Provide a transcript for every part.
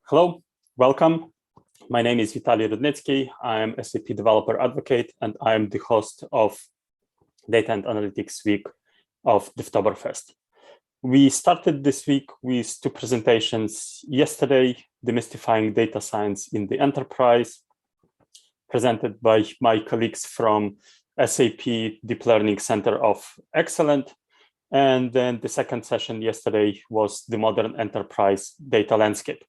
Hello, welcome. My name is Lüdtke. I am SAP Developer Advocate, and I am the host of Data and Analytics Week of Oktoberfest. We started this week with two presentations yesterday, Demystifying Data Science in the Enterprise, presented by my colleagues from SAP Deep Learning Center of Excellence. And then the second session yesterday was the Modern Enterprise Data Landscape.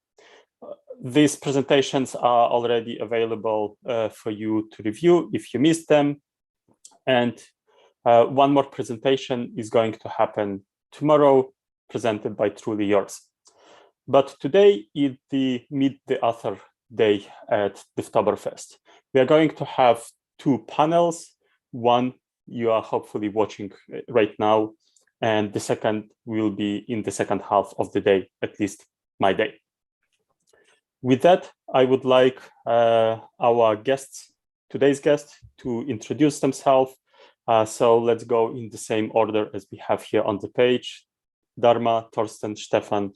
These presentations are already available for you to review if you missed them. And one more presentation is going to happen tomorrow, presented by Truly Yours. But today is the Meet the Author Day at the Oktoberfest. We are going to have two panels. One you are hopefully watching right now, and the second will be in the second half of the day, at least my day. With that, I would like our guests, today's guests, to introduce themselves. So let's go in the same order as we have here on the page. Dharma, Thorsten, Stefan,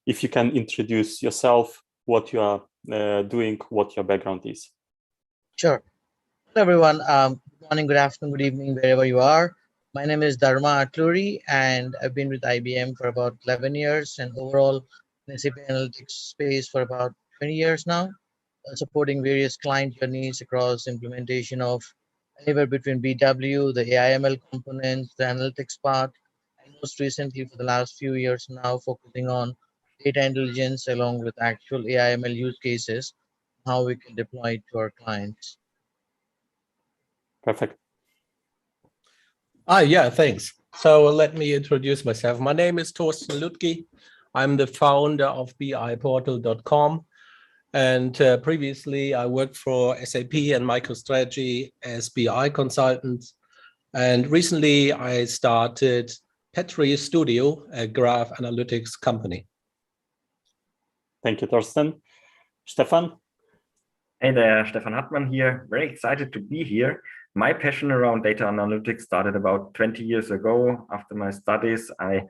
if you can introduce yourself, what you are doing, what your background is. Sure. Hello, everyone. Good morning, good afternoon, good evening, wherever you are. My name is Dharma Atluri, and I've been with IBM for about 11 years and overall in SAP Analytics space for about 20 years now, supporting various client journeys across implementation of anywhere between BW, the AI/ML components, the analytics part, and most recently for the last few years now focusing on data intelligence along with actual AI/ML use cases, how we can deploy it to our clients. Perfect. Yeah, thanks. So let me introduce myself. My name is Thorsten Lüdtke. I'm the founder of biportal.com. And previously, I worked for SAP and MicroStrategy as BI consultant. And recently, I started Petri Studio, a graph analytics company. Thank you, Thorsten. Stefan? Hey there, Stefan Hartmann here. Very excited to be here. My passion around data analytics started about 20 years ago. After my studies, I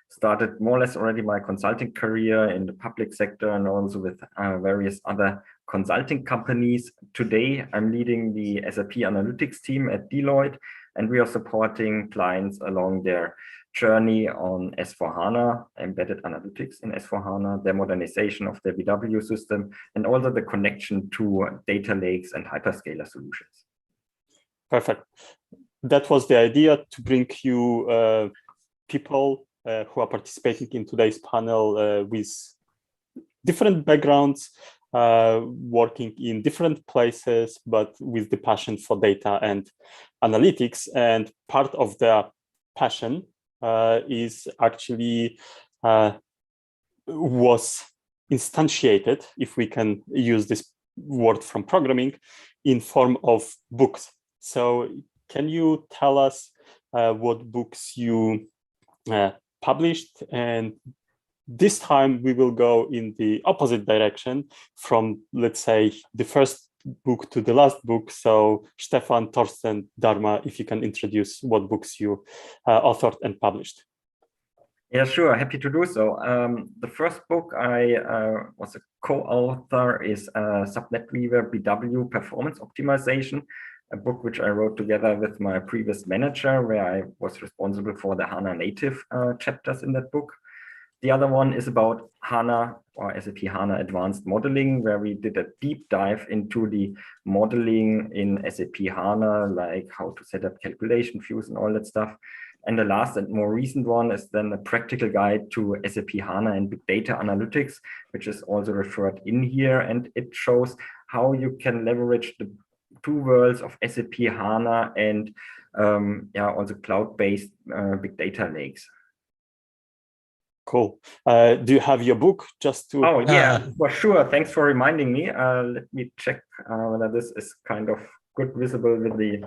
started more or less already my consulting career in the public sector and also with various other consulting companies. Today, I'm leading the SAP Analytics team at Deloitte, and we are supporting clients along their journey on S4HANA, embedded analytics in S4HANA, their modernization of their BW system, and also the connection to data lakes and hyperscaler solutions. Perfect. That was the idea, to bring you people who are participating in today's panel with different backgrounds, working in different places, but with the passion for data and analytics. And part of their passion is actually was instantiated, if we can use this word from programming, in form of books. So can you tell us what books you published? And this time we will go in the opposite direction from, let's say, the first book to the last book. So Stefan, Thorsten, Dharma, if you can introduce what books you authored and published. Yeah, sure. Happy to do so. The first book I was a co-author is Subnet Weaver BW Performance Optimization, a book which I wrote together with my previous manager, where I was responsible for the HANA native chapters in that book. The other one is about HANA or SAP HANA Advanced Modeling, where we did a deep dive into the modeling in SAP HANA, like how to set up calculation views and all that stuff. And the last and more recent one is then a practical guide to SAP HANA and big data analytics, which is also referred in here. And it shows how you can leverage the two worlds of SAP HANA and also cloud-based big data lakes. Cool. Do you have your book just to? Oh, yeah, for sure. Thanks for reminding me. Let me check whether this is kind of good visible with the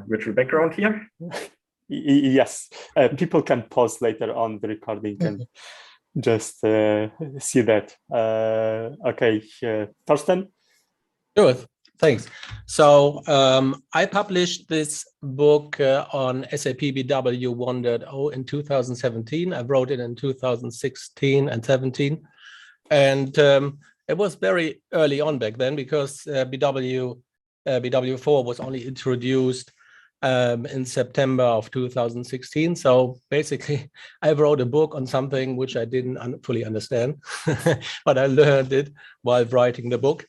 virtual background here. Yes, people can pause later on the recording and just see that. Okay, Thorsten? Sure. Thanks. So I published this book on SAP BW 1.0 in 2017. I wrote it in 2016 and 17. And it was very early on back then because BW4 was only introduced in September of 2016. So basically, I wrote a book on something which I didn't fully understand, but I learned it while writing the book.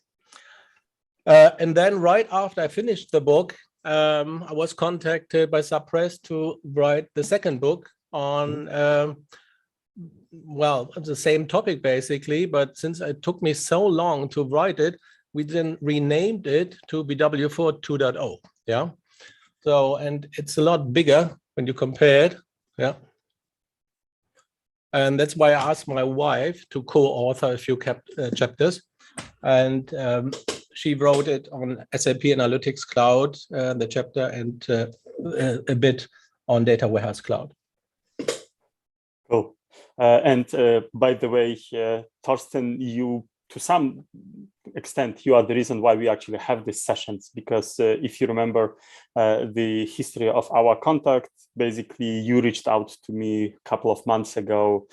And then right after I finished the book, I was contacted by SAP Press to write the second book on, well, the same topic basically, but since it took me so long to write it, we then renamed it to BW4 2.0, yeah? So, and it's a lot bigger when you compare it, yeah? And that's why I asked my wife to co-author a few chapters. And she wrote it on SAP Analytics Cloud, the chapter, and a bit on Data Warehouse Cloud. Cool. And by the way, Thorsten, you, to some extent, you are the reason why we actually have these sessions, because if you remember the history of our contact, basically you reached out to me a couple of months ago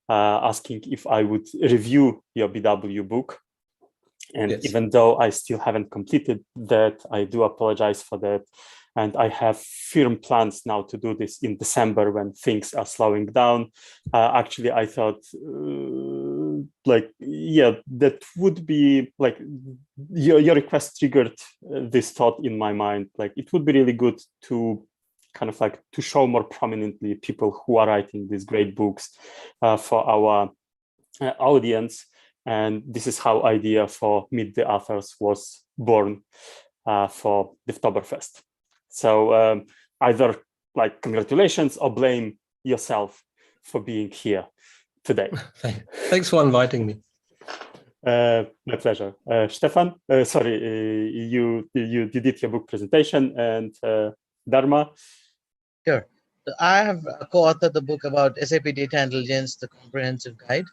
asking if I would review your BW book. And yes, even though I still haven't completed that, I do apologize for that. And I have firm plans now to do this in December when things are slowing down. Actually, I thought, yeah, that would be like your request triggered this thought in my mind. Like, it would be really good to kind of like to show more prominently people who are writing these great books for our audience. And this is how idea for Meet the Authors was born for Devtoberfest. So either like congratulations or blame yourself for being here today. Thanks for inviting me. My pleasure. Stefan, sorry, you did your book presentation, and Dharma. Sure. So I have co-authored the book about SAP Data Intelligence, the comprehensive guide.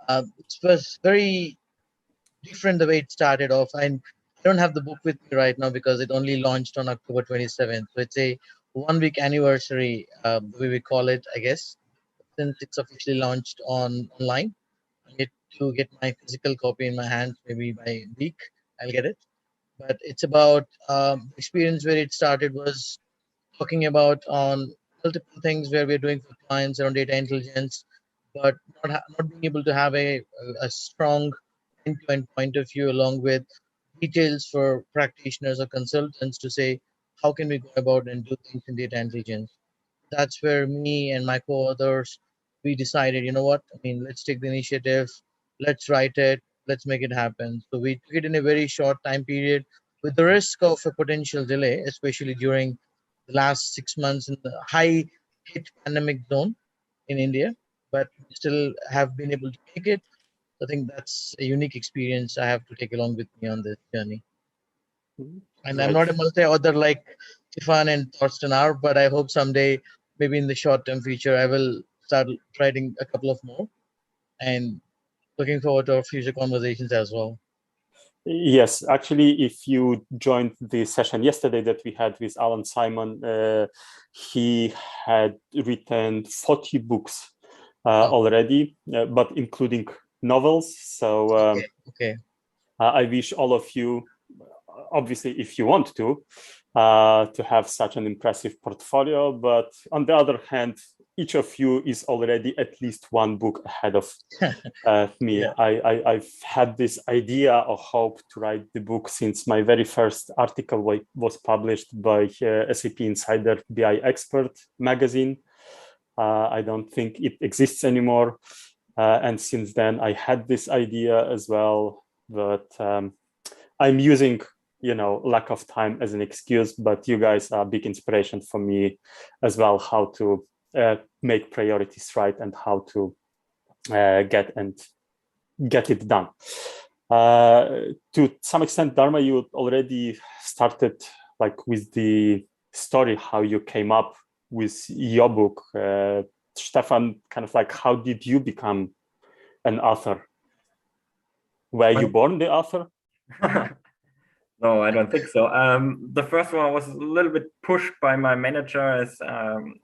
It was very different the way it started off. I don't have the book with me right now because it only launched on October 27th. So it's a 1-week anniversary, the way we call it, I guess, since it's officially launched online. I need to get my physical copy in my hands, maybe by a week, I'll get it. But it's about experience where it started was talking about on multiple things where we're doing for clients around data intelligence, but not being able to have a strong end-to-end point of view along with details for practitioners or consultants to say, how can we go about and do things in data intelligence? That's where me and my co-authors, we decided, you know what, I mean, let's take the initiative, let's write it, let's make it happen. So we took it in a very short time period with the risk of a potential delay, especially during the last 6 months in the high hit pandemic zone in India, but still have been able to make it. I think that's a unique experience I have to take along with me on this journey. And right. I'm not a multi-author like Stefan and Thorsten are, but I hope someday, maybe in the short-term future, I will start writing a couple of more, and looking forward to our future conversations as well. Yes, actually, if you joined the session yesterday that we had with Alan Simon, he had written 40 books already, but including novels. So okay. I wish all of you, obviously, if you want to have such an impressive portfolio. But on the other hand, each of you is already at least one book ahead of me. Yeah. I've had this idea or hope to write the book since my very first article was published by SAP Insider BI Expert magazine. I don't think it exists anymore. And since then, I had this idea as well, but I'm using, lack of time as an excuse, but you guys are a big inspiration for me as well, how to make priorities right and how to get it done. To some extent, Dharma, you already started like with the story, how you came up with your book. Stefan, kind of like, how did you become an author? Were you born the author? No, I don't think so. The first one was a little bit pushed by my manager, as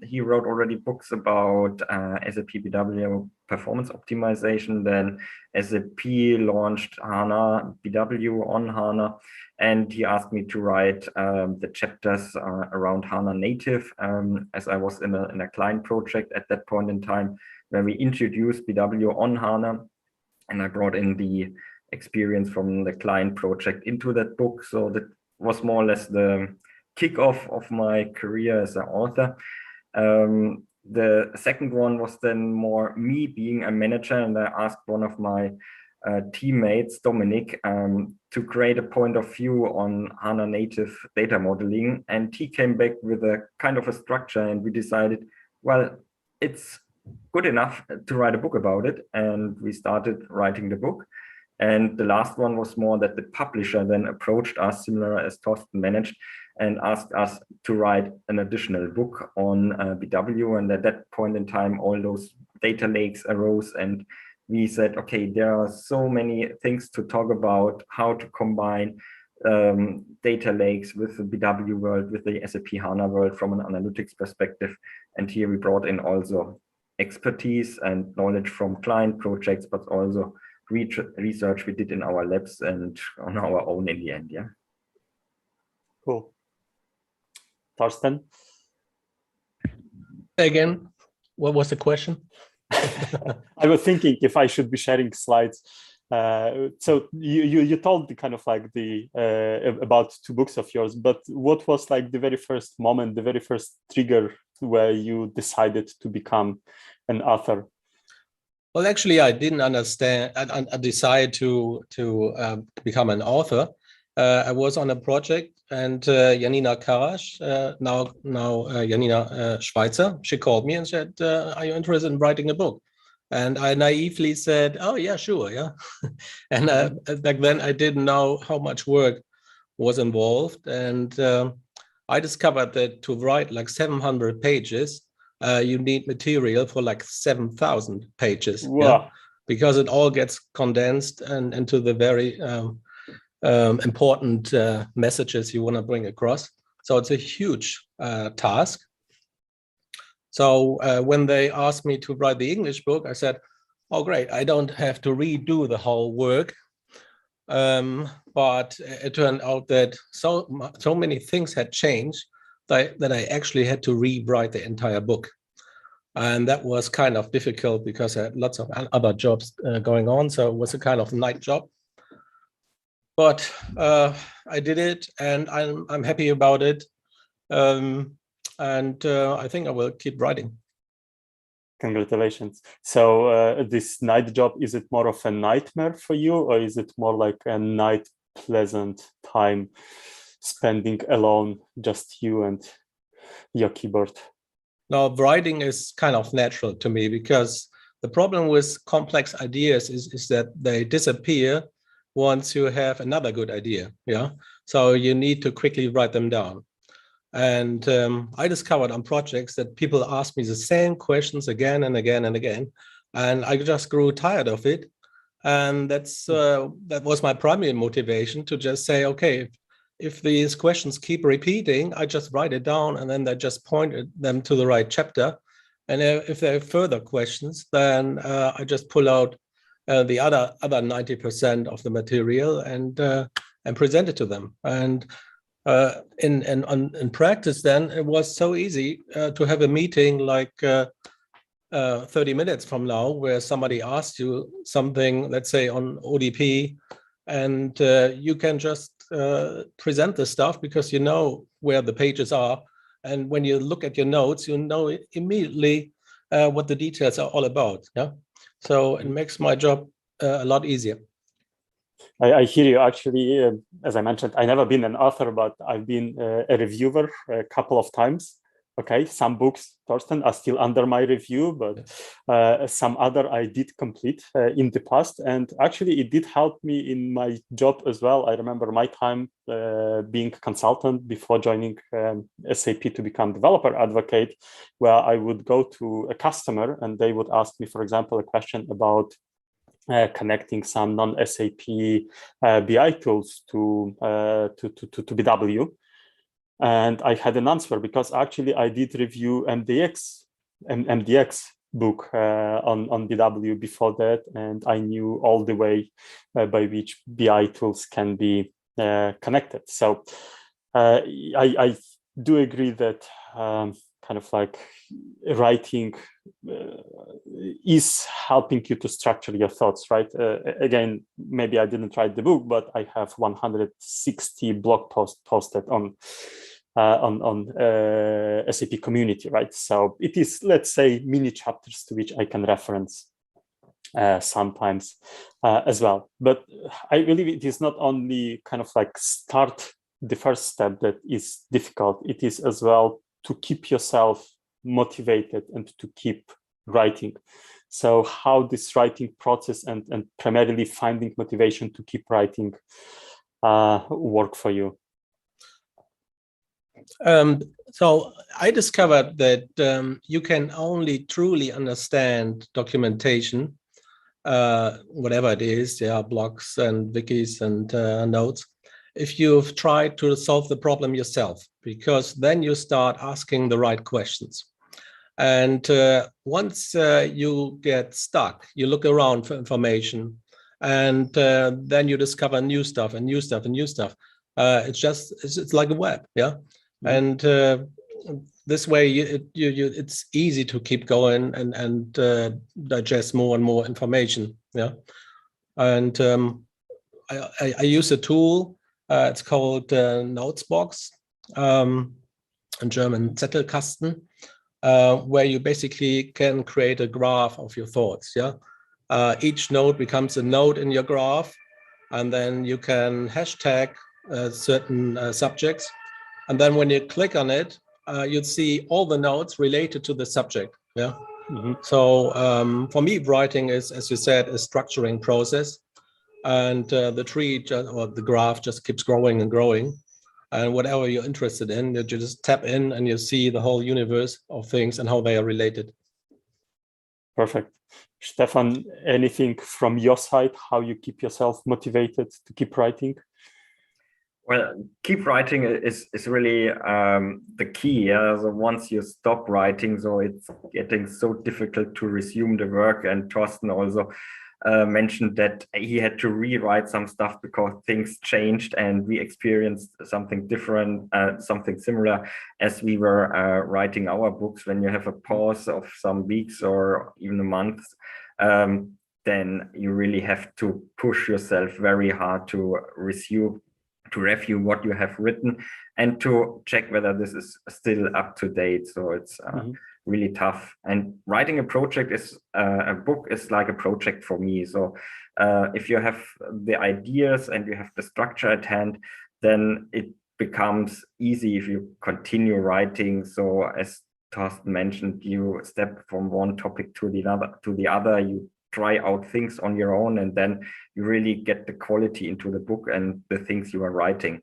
he wrote already books about SAP BW performance optimization. Then SAP launched HANA BW on HANA, and he asked me to write the chapters around HANA native, as I was in a client project at that point in time where we introduced BW on HANA, and I brought in the experience from the client project into that book. So that was more or less the kickoff of my career as an author. The second one was then more me being a manager, and I asked one of my teammates, Dominic, to create a point of view on HANA native data modeling. And he came back with a kind of a structure, and we decided, well, it's good enough to write a book about it. And we started writing the book. And the last one was more that the publisher then approached us, similar as Thorsten managed, and asked us to write an additional book on BW. And at that point in time, all those data lakes arose, and we said, okay, there are so many things to talk about, how to combine data lakes with the BW world, with the SAP HANA world from an analytics perspective. And here we brought in also expertise and knowledge from client projects, but also research we did in our labs and on our own in the end. Yeah. Cool. Thorsten? Again, what was the question? I was thinking if I should be sharing slides. So you told the kind of like the about two books of yours, but what was like the very first moment, the very first trigger where you decided to become an author? Well, actually, I didn't understand. I decided to become an author. I was on a project, and Janina Karasch, now Janina Schweizer, she called me and said, "Are you interested in writing a book?" And I naively said, "Oh yeah, sure, yeah." And back then, I didn't know how much work was involved, and I discovered that to write like 700 pages. You need material for like 7,000 pages. Wow. Yeah? Because it all gets condensed and into the very important messages you want to bring across. So it's a huge task. So when they asked me to write the English book, I said, oh, great, I don't have to redo the whole work. But it turned out that so many things had changed that I actually had to rewrite the entire book. And that was kind of difficult because I had lots of other jobs going on. So it was a kind of night job. But I did it, and I'm happy about it. And I think I will keep writing. Congratulations. So this night job, is it more of a nightmare for you, or is it more like a night pleasant time spending alone, just you and your keyboard? Now, writing is kind of natural to me, because the problem with complex ideas is that they disappear once you have another good idea. Yeah. So you need to quickly write them down. And I discovered on projects that people ask me the same questions again and again and again. And I just grew tired of it. And that was my primary motivation, to just say, okay, if these questions keep repeating, I just write it down, and then I just point them to the right chapter. And if there are further questions, then I just pull out the other 90% of the material and present it to them. And in practice, then it was so easy to have a meeting like 30 minutes from now, where somebody asks you something, let's say on ODP, and you can just present the stuff because you know where the pages are. And when you look at your notes, you know immediately what the details are all about. Yeah. So it makes my job a lot easier. I hear you. Actually, as I mentioned, I've never been an author, but I've been a reviewer a couple of times. Okay, some books, Thorsten, are still under my review, but some other I did complete in the past. And actually, it did help me in my job as well. I remember my time being a consultant before joining SAP to become developer advocate, where I would go to a customer and they would ask me, for example, a question about connecting some non-SAP BI tools to BW. And I had an answer because actually I did review MDX book on BW before that, and I knew all the way by which BI tools can be connected. So I do agree that kind of like writing is helping you to structure your thoughts, right? Again, maybe I didn't write the book, but I have 160 blog posts posted on SAP community, right? So it is, let's say, mini chapters to which I can reference sometimes as well. But I believe it is not only kind of like start the first step that is difficult, it is as well to keep yourself motivated and to keep writing. So how this writing process and primarily finding motivation to keep writing work for you? So I discovered that you can only truly understand documentation, whatever it is, there are blogs and wikis and notes, if you've tried to solve the problem yourself, because then you start asking the right questions. And once you get stuck, you look around for information, and then you discover new stuff and new stuff and new stuff. It's like a web, yeah. And this way, it's easy to keep going and digest more and more information. Yeah, and I use a tool. It's called Notesbox, in German Zettelkasten, where you basically can create a graph of your thoughts. Yeah, each node becomes a node in your graph, and then you can hashtag certain subjects. And then when you click on it, you'd see all the nodes related to the subject. Yeah. So for me, writing is, as you said, a structuring process, and the tree or the graph just keeps growing and growing. And whatever you're interested in, you just tap in and you see the whole universe of things and how they are related. Perfect. Stefan, anything from your side, how you keep yourself motivated to keep writing? Well, keep writing is really the key. Yeah? So once you stop writing, so it's getting so difficult to resume the work. And Thorsten also mentioned that he had to rewrite some stuff because things changed and we experienced something different, something similar as we were writing our books. When you have a pause of some weeks or even a month, then you really have to push yourself very hard to review what you have written and to check whether this is still up to date. So it's really tough. And writing a project is a book is like a project for me. So if you have the ideas and you have the structure at hand, then it becomes easy if you continue writing. So as Thorsten mentioned, you step from one topic to the other, you try out things on your own, and then you really get the quality into the book and the things you are writing.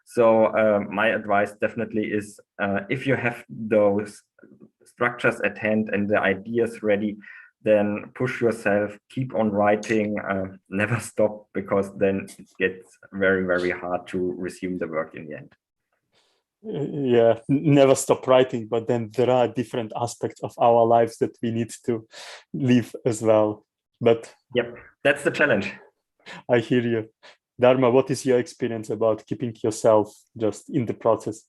So my advice definitely is if you have those structures at hand and the ideas ready, then push yourself, keep on writing, never stop, because then it gets very, very hard to resume the work in the end. Yeah, never stop writing, but then there are different aspects of our lives that we need to live as well. But yep, that's the challenge. I hear you. Dharma, what is your experience about keeping yourself just in the process?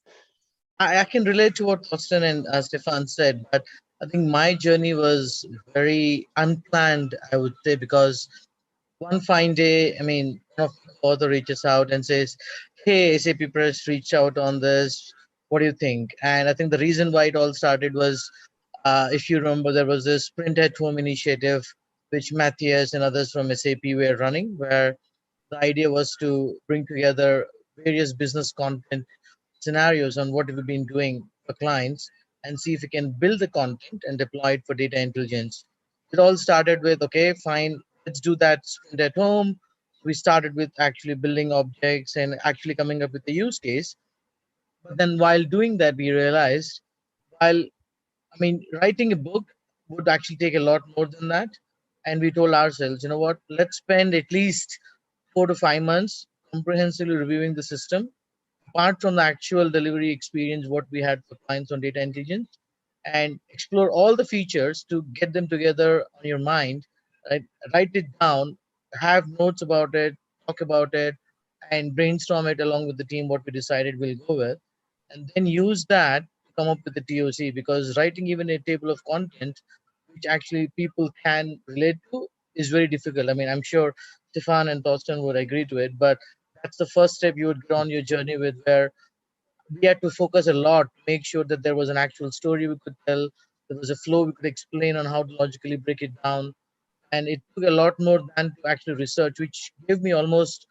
I can relate to what Thorsten and Stefan said, but I think my journey was very unplanned, I would say, because one fine day, I mean, one of the author reaches out and says, hey, SAP Press reached out on this. What do you think? And I think the reason why it all started was, if you remember, there was this Print at Home initiative, which Matthias and others from SAP were running, where the idea was to bring together various business content scenarios on what we've been doing for clients and see if we can build the content and deploy it for data intelligence. It all started with, okay, fine, let's do that sprint at home. We started with actually building objects and actually coming up with a use case. But then while doing that, we realized, writing a book would actually take a lot more than that. And we told ourselves, you know what, let's spend at least 4 to 5 months comprehensively reviewing the system, apart from the actual delivery experience, what we had for clients on data intelligence, and explore all the features to get them together on your mind, right? Write it down, have notes about it, talk about it, and brainstorm it along with the team what we decided we'll go with, and then use that to come up with the TOC. Because writing even a table of content, which actually people can relate to, is very difficult. I mean, I'm sure Stefan and Thorsten would agree to it, but that's the first step you would go on your journey with, where we had to focus a lot to make sure that there was an actual story we could tell, there was a flow we could explain on how to logically break it down. And it took a lot more than to actually research, which gave me almost,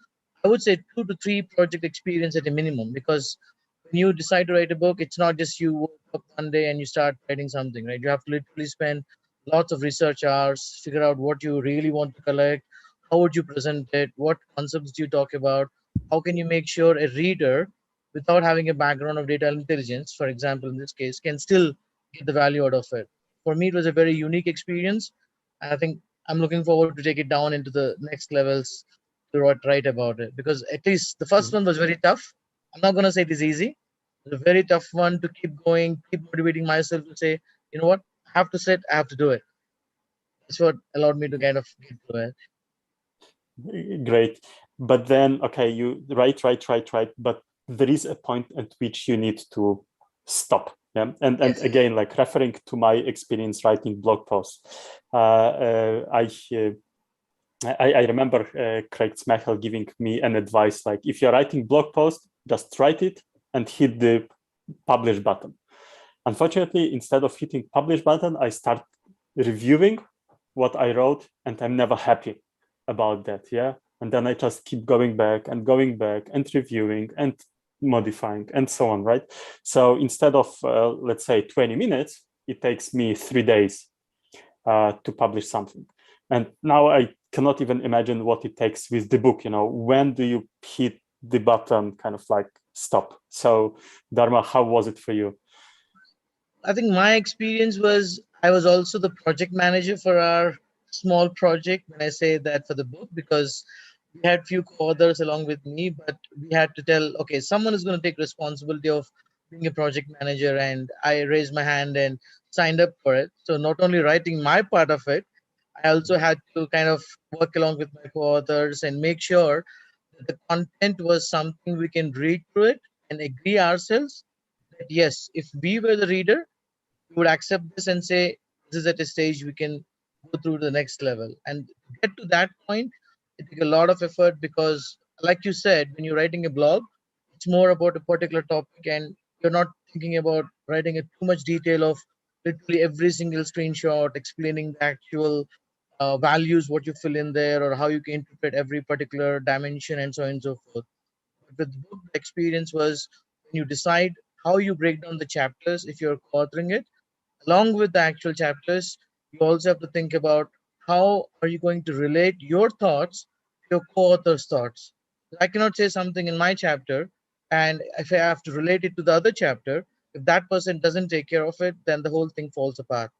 I would say, 2 to 3 project experience at a minimum. Because when you decide to write a book, it's not just you woke up one day and you start writing something, right? You have to literally spend lots of research hours, figure out what you really want to collect, how would you present it, what concepts do you talk about, how can you make sure a reader, without having a background of data intelligence, for example, in this case, can still get the value out of it. For me, it was a very unique experience. And I think I'm looking forward to take it down into the next levels to write about it, because at least the first one was very tough. I'm not going to say it is easy. It's a very tough one to keep going, keep motivating myself to say, you know what, I have to sit, I have to do it. That's what allowed me to kind of get through it. Great. But then, okay, you write, but there is a point at which you need to stop. Yeah. And Yes. again, like referring to my experience writing blog posts, I remember Craig Smachel giving me an advice, like if you're writing blog post, just write it and hit the publish button. Unfortunately, instead of hitting publish button, I start reviewing what I wrote, and I'm never happy about that. Yeah. And then I just keep going back and reviewing and modifying and so on, right? So instead of, let's say, 20 minutes, it takes me 3 days to publish something. And now I cannot even imagine what it takes with the book. You know, when do you hit the button, kind of like stop? So Dharma, how was it for you? I think my experience was, I was also the project manager for our small project, when I say that, for the book, because we had few co-authors along with me, but we had to tell, okay, someone is going to take responsibility of being a project manager, and I raised my hand and signed up for it. So not only writing my part of it, I also had to kind of work along with my co-authors and make sure that the content was something we can read through it and agree ourselves that yes, if we were the reader, we would accept this and say, this is at a stage we can go through the next level. And to get to that point, it took a lot of effort, because like you said, when you're writing a blog, it's more about a particular topic, and you're not thinking about writing a too much detail of literally every single screenshot explaining the actual values, what you fill in there, or how you can interpret every particular dimension, and so on and so forth. But with the book, the experience was, when you decide how you break down the chapters, if you're authoring it, along with the actual chapters, you also have to think about how are you going to relate your thoughts to your co-author's thoughts. I cannot say something in my chapter, and if I have to relate it to the other chapter, if that person doesn't take care of it, then the whole thing falls apart.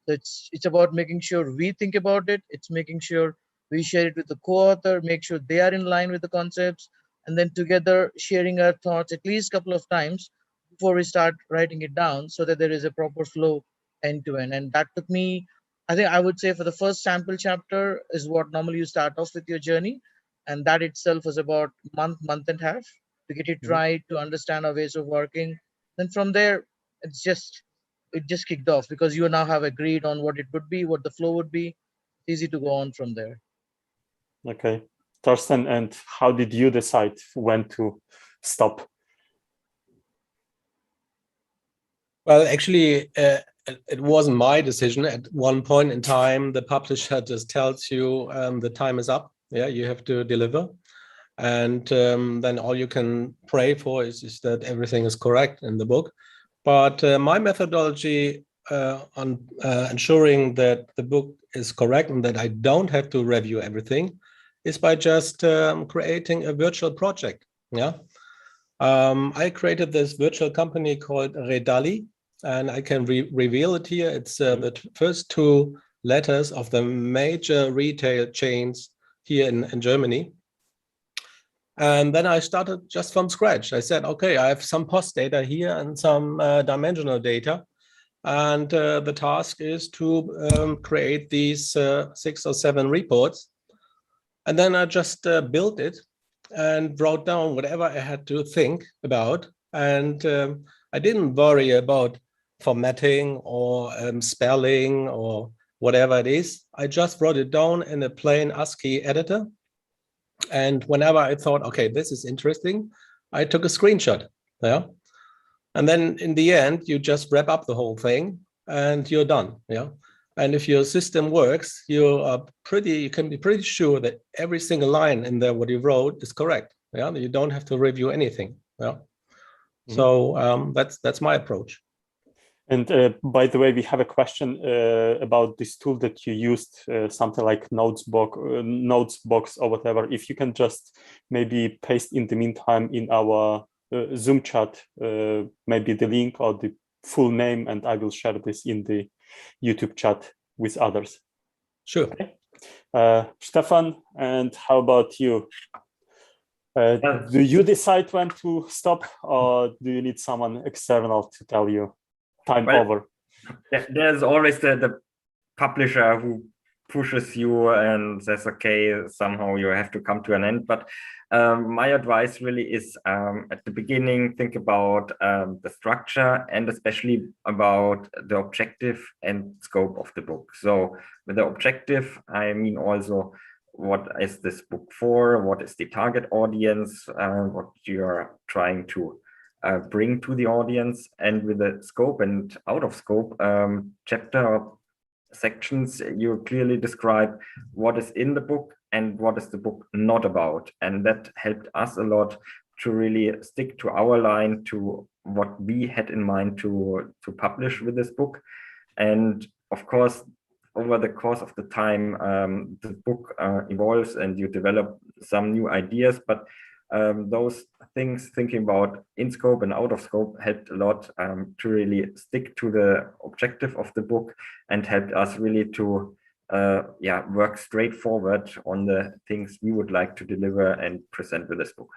So it's about making sure we think about it. It's making sure we share it with the co-author, make sure they are in line with the concepts, and then together sharing our thoughts at least a couple of times before we start writing it down, so that there is a proper flow end to end. And that took me, I think I would say, for the first sample chapter is what normally you start off with your journey, and that itself was about month and a half to get it right, to understand our ways of working. Then from there, it's just it just kicked off, because you now have agreed on what it would be, what the flow would be. It's easy to go on from there. Okay. Thorsten, and how did you decide when to stop? Well, actually, it wasn't my decision. At one point in time, the publisher just tells you the time is up. Yeah, you have to deliver. And then all you can pray for is that everything is correct in the book. But my methodology on ensuring that the book is correct and that I don't have to review everything is by just creating a virtual project. Yeah, I created this virtual company called Redali, and I can reveal it here. It's the first 2 letters of the major retail chains here in Germany. And then I started just from scratch. I said, okay, I have some post data here and some dimensional data. And the task is to create these 6 or 7 reports. And then I just built it and wrote down whatever I had to think about. And I didn't worry about formatting or spelling or whatever it is. I just wrote it down in a plain ASCII editor. And whenever I thought, okay, this is interesting, I took a screenshot. Yeah. And then in the end, you just wrap up the whole thing and you're done. Yeah. And if your system works, you can be pretty sure that every single line in there what you wrote is correct. Yeah. You don't have to review anything. Yeah. Mm-hmm. So that's my approach. And by the way, we have a question about this tool that you used, something like Notesbox or whatever. If you can just maybe paste in the meantime in our Zoom chat, maybe the link or the full name, and I will share this in the YouTube chat with others. Sure. Okay. Stefan, and how about you? Do you decide when to stop, or do you need someone external to tell you time over? There's always the publisher who pushes you and says, okay, somehow you have to come to an end. But my advice really is at the beginning, think about the structure and especially about the objective and scope of the book. So with the objective, I mean also, what is this book for? What is the target audience? What you're trying to bring to the audience, and with the scope and out of scope chapter or sections, you clearly describe what is in the book and what is the book not about. And that helped us a lot to really stick to our line, to what we had in mind to publish with this book. And of course, over the course of the time, the book evolves and you develop some new ideas, but those things, thinking about in scope and out of scope, helped a lot to really stick to the objective of the book and helped us really to work straightforward on the things we would like to deliver and present with this book.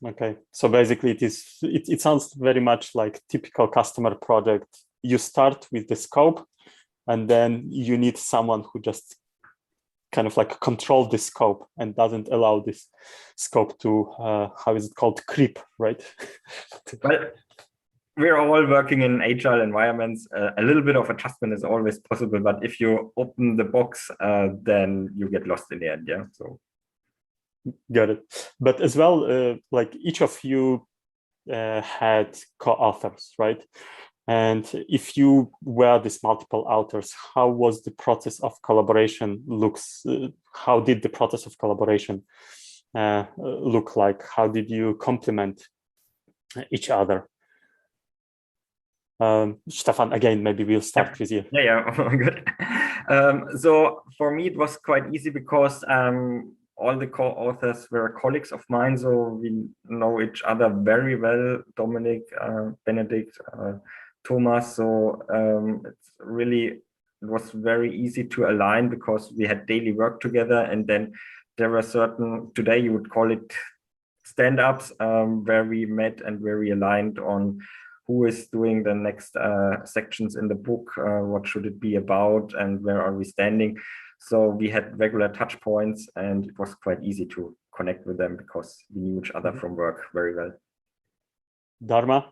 Okay, so basically it sounds very much like typical customer project. You start with the scope, and then you need someone who just kind of like control the scope and doesn't allow this scope to, how is it called, creep, right? Well, we're all working in agile environments. A little bit of adjustment is always possible, but if you open the box, then you get lost in the end, yeah? So. Got it. But as well, like each of you had co-authors, right? And if you were these multiple authors, how was the process of collaboration how did the process of collaboration look like? How did you complement each other? Stefan, again, maybe we'll start with you. Yeah, good. So for me, it was quite easy because all the co-authors were colleagues of mine, so we know each other very well, Dominic, Benedict, Thomas. So it was very easy to align because we had daily work together, and then there were certain, today you would call it stand-ups, where we met and where we aligned on who is doing the next sections in the book, what should it be about, and where are we standing. So we had regular touch points, and it was quite easy to connect with them because we knew each other from work very well. Dharma?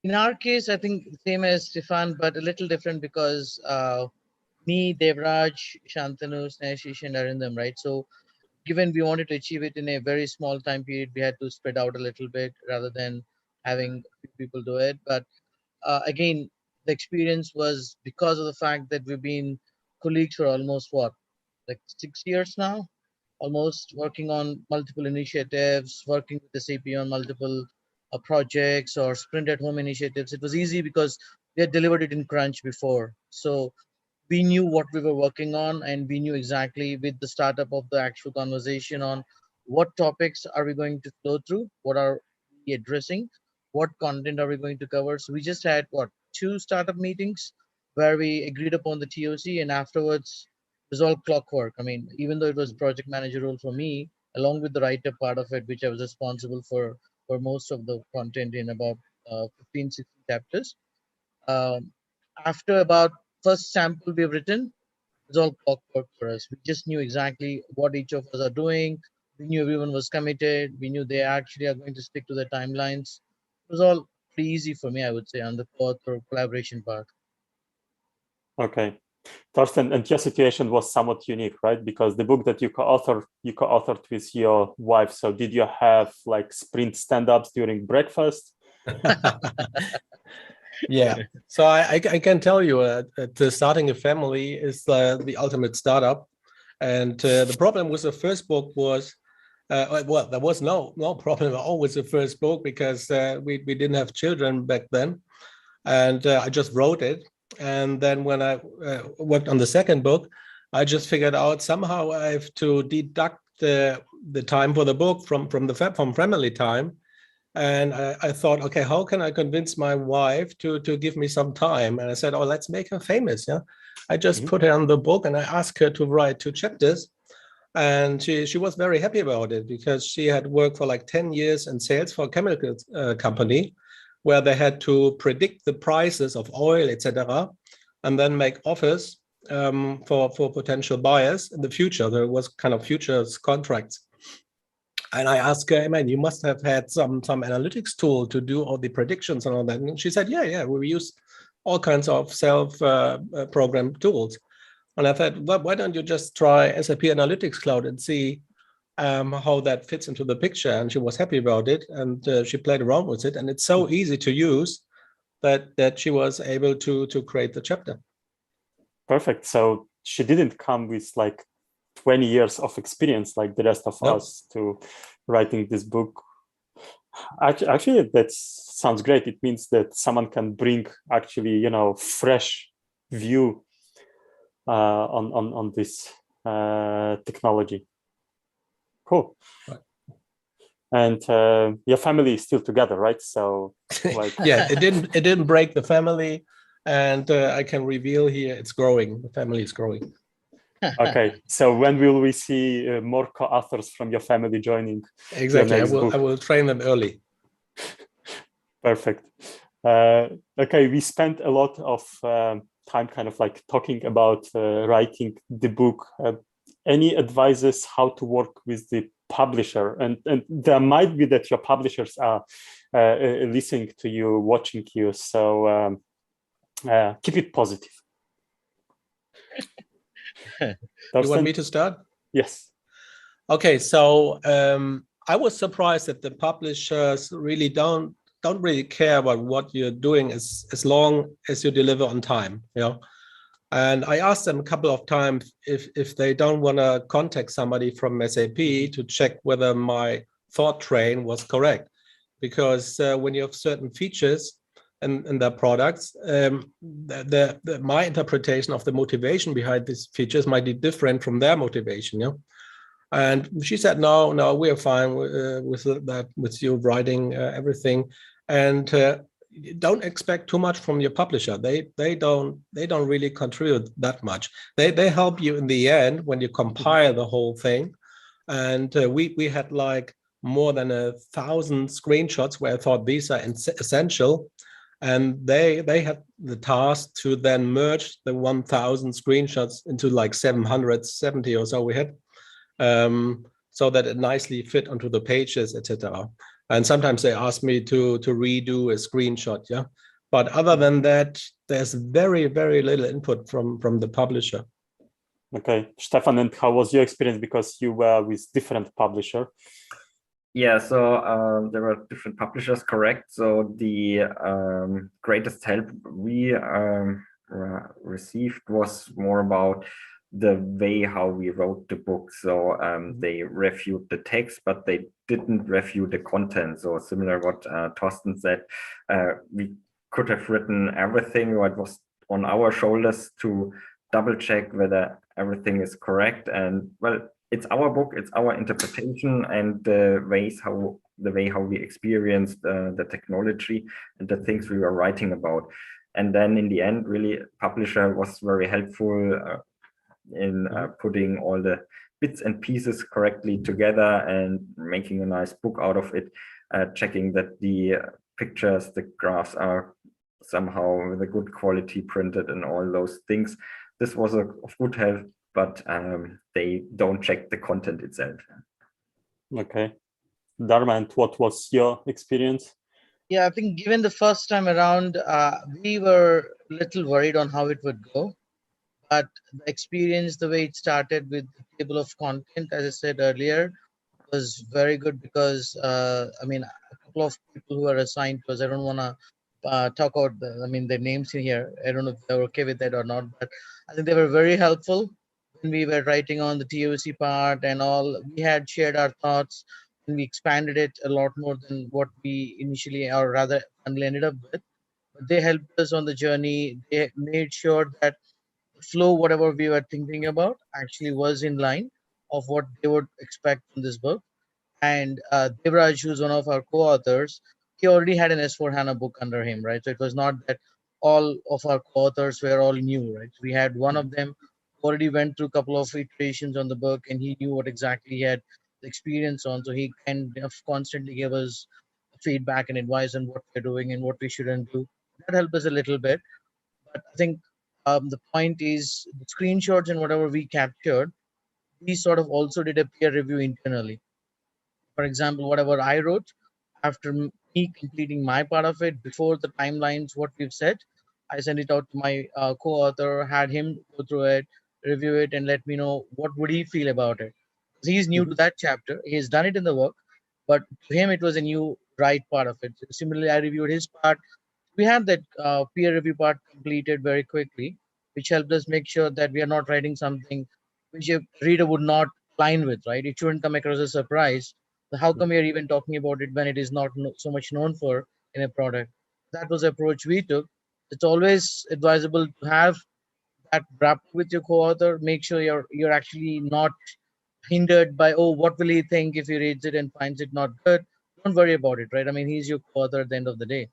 In our case, I think same as Stefan, but a little different because me, Devraj, Shantanu, Sneshish, and Arindam, right? So given we wanted to achieve it in a very small time period, we had to spread out a little bit rather than having people do it. But again, the experience was because of the fact that we've been colleagues for almost like 6 years now, almost working on multiple initiatives, working with SAP on multiple projects or sprint at home initiatives. It was easy because we had delivered it in crunch before. So we knew what we were working on, and we knew exactly with the startup of the actual conversation on what topics are we going to flow through, what are we addressing, what content are we going to cover. So we just had 2 startup meetings where we agreed upon the TOC, and afterwards it was all clockwork. I mean, even though it was project manager role for me, along with the writer part of it, which I was responsible for most of the content in about 15, 16 chapters. Um, After about first sample we've written, it's all clockwork for us. We just knew exactly what each of us are doing. We knew everyone was committed. We knew they actually are going to stick to their timelines. It was all pretty easy for me, I would say, on the co-author collaboration part. Okay. Thorsten, and your situation was somewhat unique, right? Because the book that you co-authored with your wife. So did you have like sprint stand-ups during breakfast? Yeah, so I can tell you that starting a family is the ultimate startup. And the problem with the first book was, well, there was no problem at all with the first book because we didn't have children back then. And I just wrote it. And then when I worked on the second book, I just figured out somehow I have to deduct the time for the book from family time. And I thought, okay, how can I convince my wife to give me some time? And I said, oh, let's make her famous. Yeah, I just put her on the book and I asked her to write 2 chapters. And she was very happy about it because she had worked for like 10 years in sales for a chemical company where they had to predict the prices of oil, etc., and then make offers for potential buyers in the future. There was kind of futures contracts. And I asked her, man, you must have had some analytics tool to do all the predictions and all that. And she said, yeah, we use all kinds of self-programmed tools. And I thought, well, why don't you just try SAP Analytics Cloud and see how that fits into the picture? And she was happy about it, and she played around with it. And it's so easy to use that she was able to create the chapter. Perfect. So she didn't come with like 20 years of experience like the rest of us to writing this book. Actually, that sounds great. It means that someone can bring actually, fresh view on this technology. Cool. Right. And your family is still together, right? So, like, yeah, it didn't break the family, and I can reveal here it's growing. The family is growing. Okay, so when will we see more co-authors from your family joining? Exactly, I will train them early. Perfect. Okay, we spent a lot of time kind of like talking about writing the book. Any advices how to work with the publisher? And there might be that your publishers are listening to you, watching you. So keep it positive. You want me to start? Yes. Okay, so I was surprised that the publishers really don't really care about what you're doing as long as you deliver on time. And I asked them a couple of times if they don't want to contact somebody from SAP to check whether my thought train was correct, because when you have certain features in their products, my interpretation of the motivation behind these features might be different from their motivation. And she said, no, we are fine with that, with you writing everything, and don't expect too much from your publisher. They don't really contribute that much. They help you in the end when you compile the whole thing. And we had like more than 1,000 screenshots where I thought these are essential. And they had the task to then merge the 1,000 screenshots into like 770 or so we had, so that it nicely fit onto the pages, etc. And sometimes they ask me to redo a screenshot, yeah. But other than that, there's very, very little input from the publisher. Okay, Stefan, and how was your experience, because you were with different publisher? Yeah, so there were different publishers, correct. So the greatest help we received was more about the way how we wrote the book. So they reviewed the text, but they didn't review the content. So similar what Thorsten said, we could have written everything, what was on our shoulders to double check whether everything is correct. And well, it's our book, it's our interpretation, and the way how we experienced the technology and the things we were writing about. And then in the end, really, publisher was very helpful in putting all the bits and pieces correctly together and making a nice book out of it, checking that the pictures, the graphs are somehow with a good quality printed and all those things. This was of good help, but they don't check the content itself. Okay. Dharma, and what was your experience? Yeah, I think given the first time around, we were a little worried on how it would go. But the experience, the way it started with the table of content, as I said earlier, was very good because, I mean, a couple of people who are assigned to us, I don't want to talk about, their names in here. I don't know if they're okay with that or not, but I think they were very helpful when we were writing on the TOC part and all. We had shared our thoughts and we expanded it a lot more than what we initially, or rather, finally ended up with. But they helped us on the journey. They made sure that flow, whatever we were thinking about, actually was in line of what they would expect from this book. And Devraj, who's one of our co-authors, he already had an S4 HANA book under him, right? So it was not that all of our co-authors were all new, right? We had one of them who already went through a couple of iterations on the book and he knew what exactly he had the experience on. So he kind of constantly gave us feedback and advice on what we're doing and what we shouldn't do. That helped us a little bit. But I think the point is the screenshots and whatever we captured, we sort of also did a peer review internally. For example, whatever I wrote, after me completing my part of it, before the timelines, what we've said, I sent it out to my co-author, had him go through it, review it, and let me know what would he feel about it. He's new to that chapter. He's done it in the work, but to him, it was a new right part of it. Similarly, I reviewed his part. We had that peer review part completed very quickly, which helped us make sure that we are not writing something which a reader would not align with, right? It shouldn't come across as a surprise. So how come we are even talking about it when it is not so much known for in a product? That was the approach we took. It's always advisable to have that wrap with your co-author. Make sure you're actually not hindered by, oh, what will he think if he reads it and finds it not good? Don't worry about it, right? I mean, he's your co-author at the end of the day.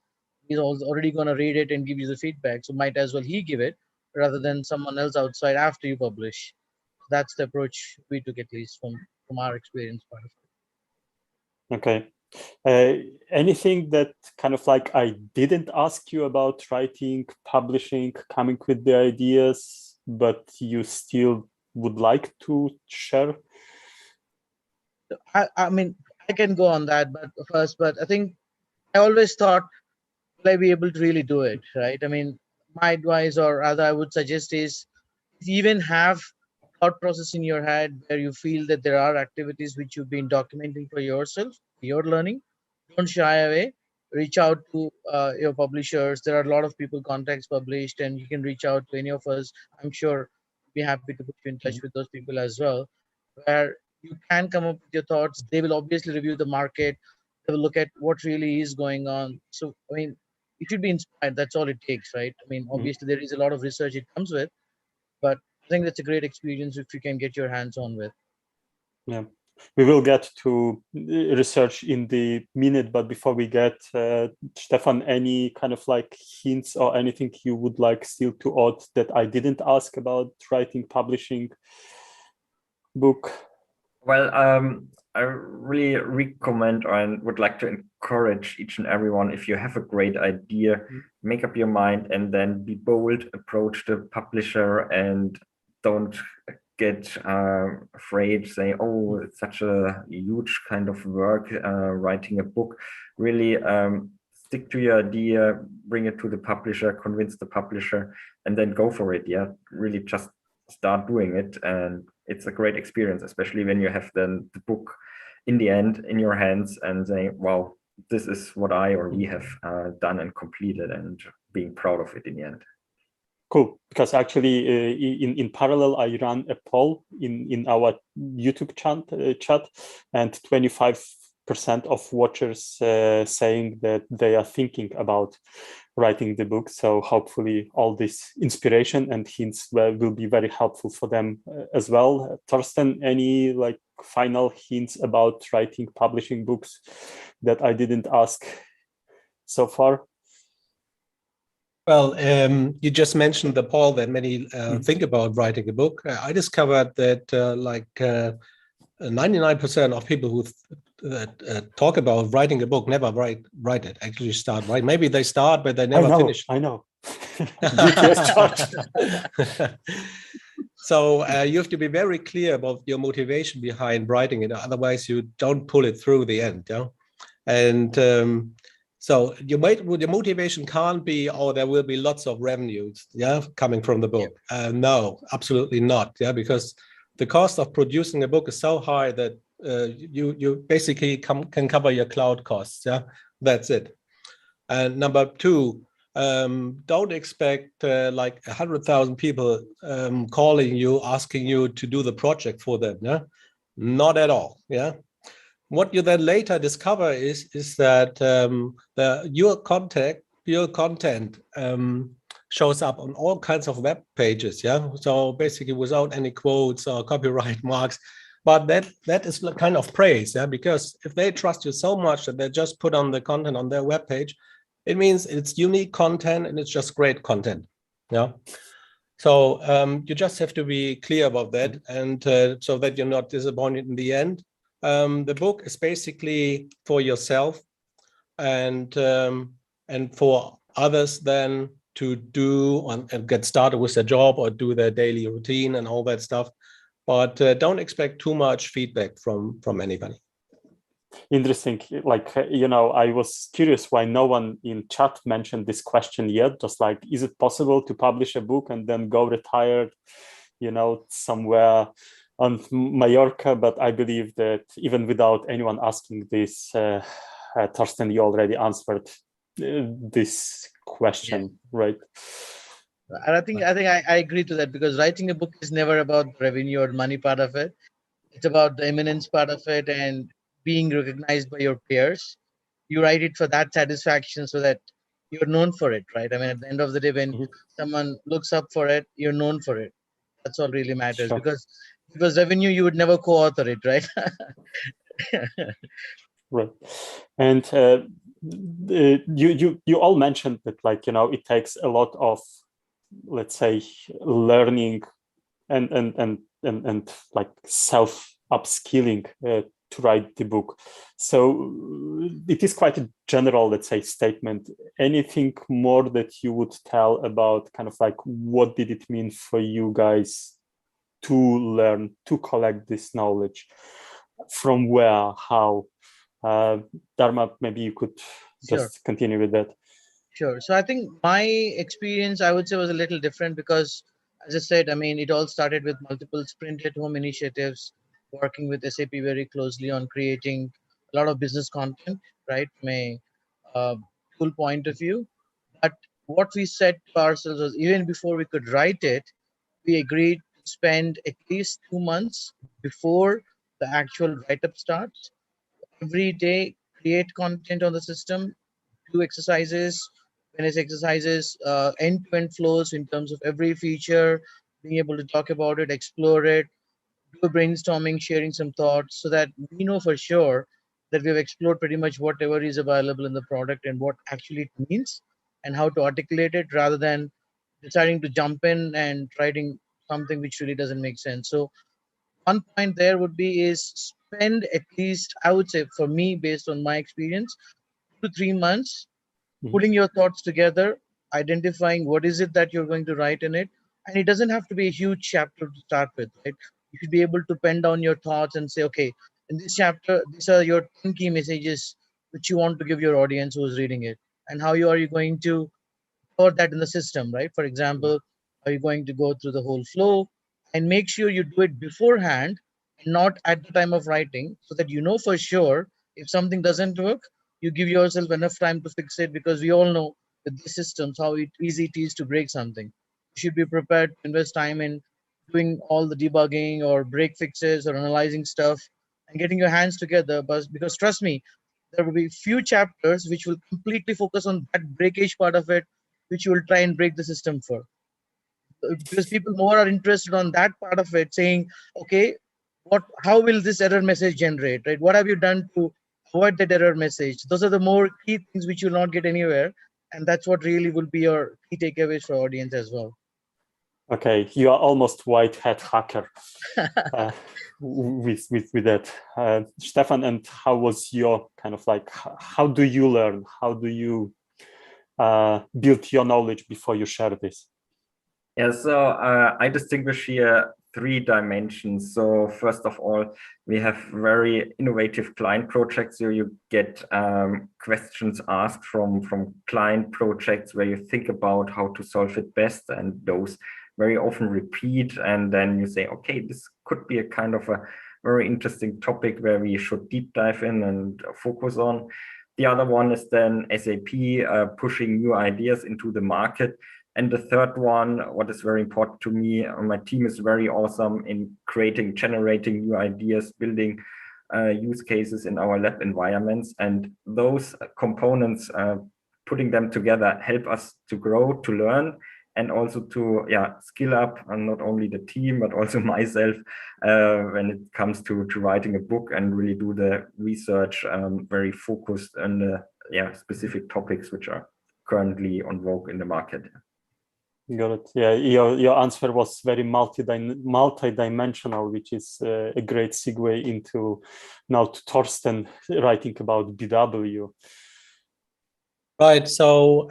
He's already going to read it and give you the feedback. So might as well he give it rather than someone else outside after you publish. That's the approach we took, at least from our experience part of it. Okay. Anything that kind of like I didn't ask you about writing, publishing, coming with the ideas, but you still would like to share? I mean, I can go on that, but I think I always thought, will I be able to really do it, right? I mean, my advice, or rather I would suggest, is if you even have thought process in your head where you feel that there are activities which you've been documenting for yourself, your learning, don't shy away. Reach out to your publishers. There are a lot of people contacts published, and you can reach out to any of us. I'm sure we'll be happy to put you in touch with those people as well, where you can come up with your thoughts. They will obviously review the market. They will look at what really is going on. So, I mean, you should be inspired. That's all it takes, right? I mean, obviously there is a lot of research it comes with, but I think that's a great experience if you can get your hands on with. Yeah, we will get to research in the minute, but before we get, Stefan, any kind of like hints or anything you would like still to add that I didn't ask about writing, publishing book? Well, I really recommend and would like to encourage each and everyone, if you have a great idea, make up your mind and then be bold, approach the publisher and don't get afraid, say, oh, it's such a huge kind of work, writing a book. Really stick to your idea, bring it to the publisher, convince the publisher, and then go for it. Yeah, really just start doing it. And it's a great experience, especially when you have then the book in the end in your hands and saying, wow, this is what I or we have done and completed, and being proud of it in the end. Cool, because actually in parallel, I ran a poll in our YouTube chat, and 25% of watchers saying that they are thinking about writing the book. So hopefully all this inspiration and hints will be very helpful for them as well. Thorsten, any like final hints about writing, publishing books that I didn't ask so far? Well, you just mentioned the poll that many think about writing a book. I discovered that 99% of people who talk about writing a book never write it, actually start writing. Maybe they start, but they never finish. I know. BTS charge. So you have to be very clear about your motivation behind writing it. Otherwise, you don't pull it through the end. Yeah? And so your motivation can't be, oh, there will be lots of revenues, yeah, coming from the book. No, absolutely not. Yeah, because the cost of producing a book is so high that you basically can cover your cloud costs. Yeah, that's it. And number two, don't expect like 100,000 people calling you, asking you to do the project for them. Yeah, not at all. Yeah. What you then later discover is that your content shows up on all kinds of web pages. Yeah, so basically without any quotes or copyright marks, but that is kind of praise. Yeah, because if they trust you so much that they just put on the content on their web page, it means it's unique content and it's just great content. Yeah. So you just have to be clear about that, and so that you're not disappointed in the end. The book is basically for yourself and for others then to do and get started with their job or do their daily routine and all that stuff. But don't expect too much feedback from anybody. Interesting. Like, I was curious why no one in chat mentioned this question yet. Just like, is it possible to publish a book and then go retired, somewhere on Mallorca? But I believe that even without anyone asking this, Thorsten, you already answered this question, right? And I think I agree to that, because writing a book is never about revenue or money part of it. It's about the eminence part of it and being recognized by your peers. You write it for that satisfaction, so that you're known for it, right? I mean, at the end of the day, when someone looks up for it, you're known for it. That's all really matters. Sure. Because if it was revenue, you would never co-author it, right? Right. And you all mentioned that, like, it takes a lot of, let's say, learning and like self upskilling to write the book. So it is quite a general, let's say, statement. Anything more that you would tell about kind of like what did it mean for you guys to learn, to collect this knowledge? From where, how? Dharma, maybe you could just continue with that. Sure. So I think my experience, I would say, was a little different because, as I said, I mean, it all started with multiple sprint at home initiatives, working with SAP very closely on creating a lot of business content, right, from a tool point of view. But what we said to ourselves was, even before we could write it, we agreed to spend at least 2 months before the actual write-up starts. Every day, create content on the system, do exercises. When it's exercises, end-to-end flows in terms of every feature, being able to talk about it, explore it, do a brainstorming, sharing some thoughts, so that we know for sure that we've explored pretty much whatever is available in the product and what actually it means and how to articulate it, rather than deciding to jump in and writing something which really doesn't make sense. So one point there would be is spend at least, I would say, for me, based on my experience, 2 to 3 months putting your thoughts together, identifying what is it that you're going to write in it. And it doesn't have to be a huge chapter to start with, right? You should be able to pen down your thoughts and say, okay, in this chapter, these are your 10 key messages which you want to give your audience who's reading it. And how are you going to store that in the system, right? For example, are you going to go through the whole flow, and make sure you do it beforehand and not at the time of writing, so that you know for sure if something doesn't work, you give yourself enough time to fix it, because we all know with these systems how easy it is to break something. You should be prepared to invest time in doing all the debugging or break fixes or analyzing stuff and getting your hands together. But because trust me, there will be few chapters which will completely focus on that breakage part of it, which you will try and break the system for. Because people more are interested on that part of it, saying, okay, how will this error message generate, right? What have you done to avoid that error message? Those are the more key things which you will not get anywhere And that's what really will be your key takeaways for audience as well. Okay, you are almost white hat hacker with that. Stefan, and how was your kind of like, how do you learn? How do you build your knowledge before you share this? Yeah, so I distinguish here 3 dimensions. So first of all, we have very innovative client projects. So you get questions asked from client projects where you think about how to solve it best, and those very often repeat. And then you say, okay, this could be a kind of a very interesting topic where we should deep dive in and focus on. The other one is then SAP pushing new ideas into the market. And the third one, what is very important to me, my team is very awesome in generating new ideas, building use cases in our lab environments. And those components, putting them together, help us to grow, to learn, and also to skill up, and not only the team, but also myself when it comes to writing a book and really do the research, very focused on the specific topics which are currently on vogue in the market. Got it. Yeah, your answer was very multi-dimensional, which is a great segue into now to Thorsten writing about BW. Right. So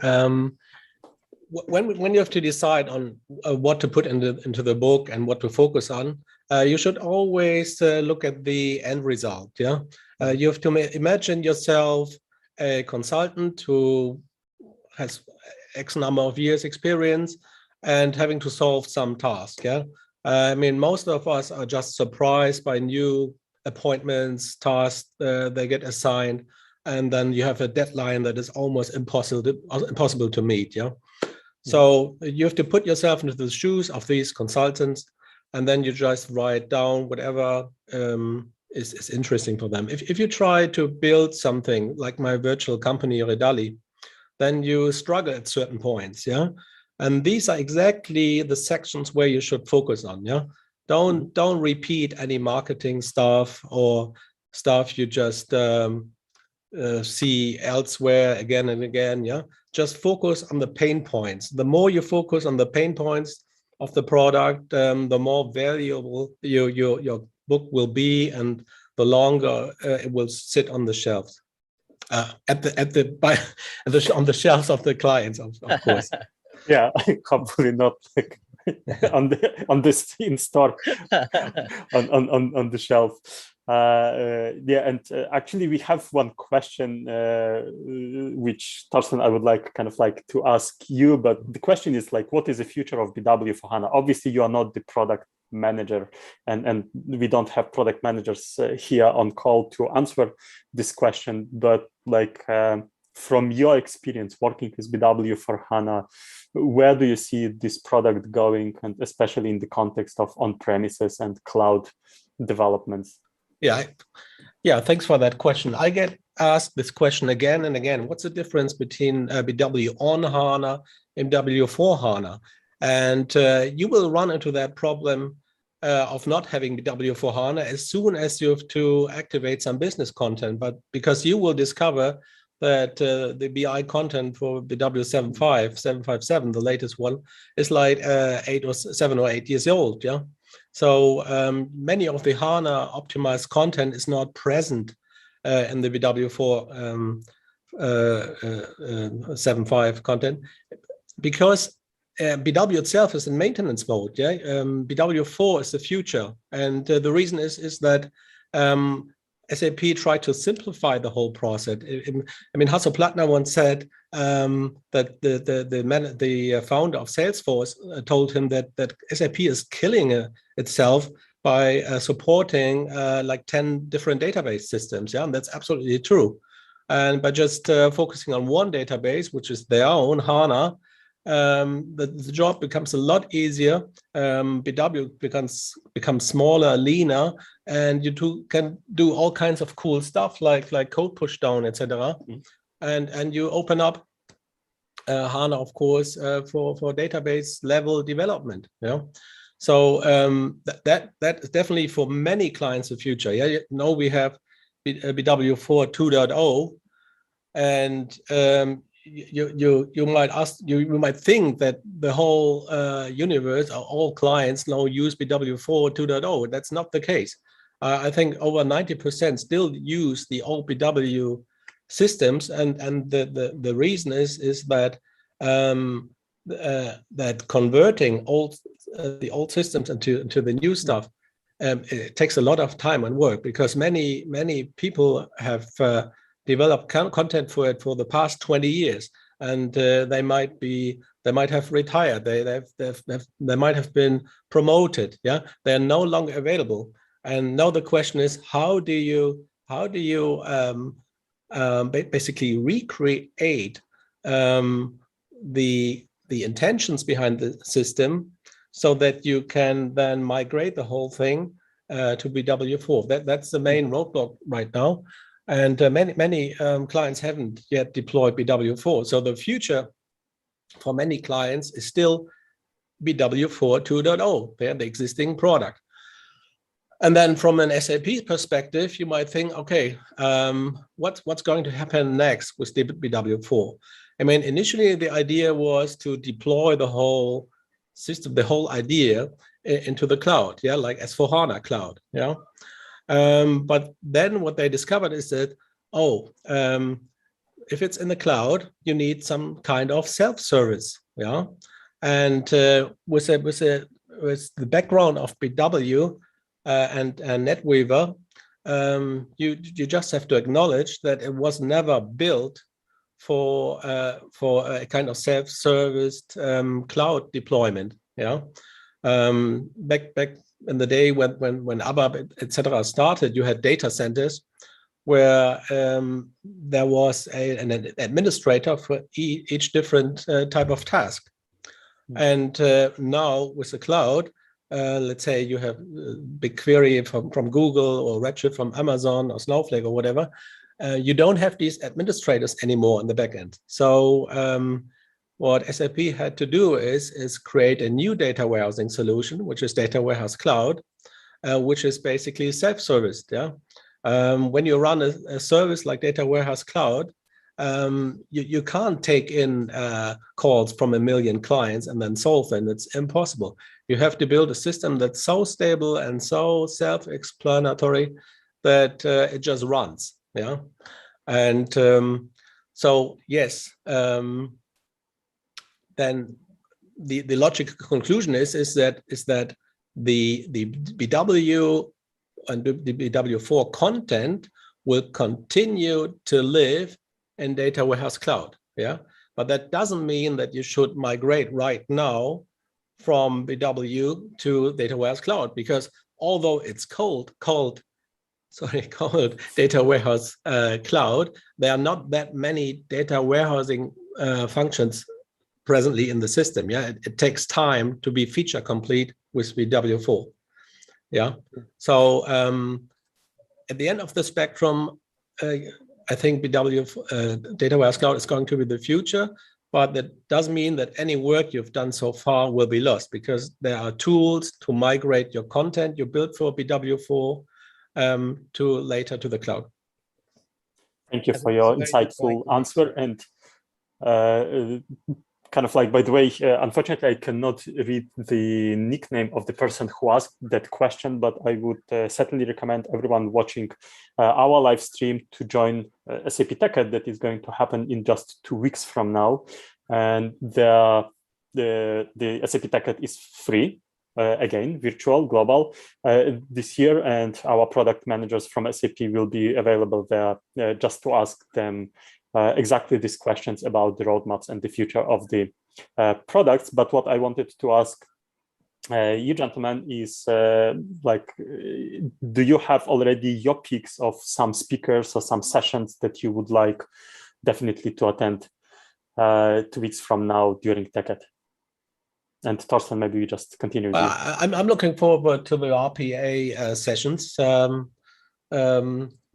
when you have to decide on what to put into the book and what to focus on, you should always look at the end result. Yeah, you have to imagine yourself a consultant who has X number of years experience and having to solve some task. Yeah, I mean, most of us are just surprised by new appointments, tasks they get assigned, and then you have a deadline that is almost impossible to meet. Yeah, so you have to put yourself into the shoes of these consultants, and then you just write down whatever is interesting for them. If you try to build something like my virtual company Redali, then you struggle at certain points, yeah. And these are exactly the sections where you should focus on, yeah. Don't repeat any marketing stuff or stuff you just see elsewhere again and again, yeah. Just focus on the pain points. The more you focus on the pain points of the product, the more valuable your book will be, and the longer it will sit on the shelves. On the shelves of the clients, of course. Yeah, hopefully not like on this in store on the shelf. Yeah, and actually we have one question which Thorsten I would like kind of like to ask you, but the question is like, what is the future of BW for HANA? Obviously you are not the product manager, and we don't have product managers here on call to answer this question, but like from your experience working with BW for HANA, where do you see this product going, and especially in the context of on-premises and cloud developments? Yeah, thanks for that question. I get asked this question again and again. What's the difference between BW on HANA and BW for HANA? And you will run into that problem of not having BW for HANA as soon as you have to activate some business content, but because you will discover that the BI content for BW 757, the latest one, is like 7 or 8 years old. Yeah, so many of the HANA optimized content is not present in the BW 7.5 content, because BW itself is in maintenance mode. Yeah, BW 4 is the future, and the reason is that SAP tried to simplify the whole process. I mean, Hasso Plattner once said that the founder of Salesforce told him that SAP is killing itself by supporting like 10 different database systems. Yeah, and that's absolutely true. And by just focusing on one database, which is their own HANA, the job becomes a lot easier. BW becomes smaller, leaner, and you can do all kinds of cool stuff like code push down, etc. And you open up HANA, of course, for database level development. Yeah, so that is definitely for many clients the future. Yeah, you know, we have BW 4 2.0, and you might ask, you might think that the whole universe or all clients now use BW4 2.0. That's not the case. I think over 90% still use the old BW systems, and the reason is that that converting the old systems into the new stuff, it takes a lot of time and work, because many people have developed content for it for the past 20 years, and they might have retired, they might have been promoted, yeah, they're no longer available. And now the question is, how do you basically recreate the intentions behind the system, so that you can then migrate the whole thing to BW4. That's the main roadblock right now, and many clients haven't yet deployed BW4. So the future for many clients is still BW4 2.0. They're the existing product. And then from an SAP perspective, you might think, okay, what's going to happen next with the BW4? I mean, initially the idea was to deploy the whole system, the whole idea into the cloud, yeah, like S/4HANA cloud, yeah. But then what they discovered is that, if it's in the cloud, you need some kind of self-service, yeah. And with the background of BW and NetWeaver, you just have to acknowledge that it was never built for a kind of self-serviced cloud deployment. Yeah, back in the day when ABAP etc. started, you had data centers where there was an administrator for each different type of task. And now with the cloud, let's say you have BigQuery from Google or Redshift from Amazon or Snowflake or whatever, you don't have these administrators anymore in the backend. So what SAP had to do is create a new data warehousing solution, which is Data Warehouse Cloud, which is basically self-serviced. Yeah, when you run a service like Data Warehouse Cloud, you can't take in calls from 1 million clients and then solve them. It's impossible. You have to build a system that's so stable and so self-explanatory that it just runs. Yeah, and so yes, then the logical conclusion is that the BW and the BW4 content will continue to live in Data Warehouse Cloud. Yeah, but that doesn't mean that you should migrate right now from BW to Data Warehouse Cloud, because although it's called Data Warehouse Cloud, there are not that many data warehousing functions presently in the system. Yeah, it takes time to be feature complete with BW4. Yeah, so at the end of the spectrum, I think BW Data Warehouse Cloud is going to be the future, but that doesn't mean that any work you've done so far will be lost, because there are tools to migrate your content you built for BW4 to later to the cloud. Thank you for your insightful answer. And kind of like, by the way, unfortunately, I cannot read the nickname of the person who asked that question, but I would certainly recommend everyone watching our live stream to join SAP TechEd that is going to happen in just 2 weeks from now. And the SAP TechEd is free. Again, virtual, global, this year, and our product managers from SAP will be available there just to ask them exactly these questions about the roadmaps and the future of the products. But what I wanted to ask you gentlemen is do you have already your picks of some speakers or some sessions that you would like definitely to attend 2 weeks from now during TechEd? And Thorsten, maybe we just continue. I'm looking forward to the RPA sessions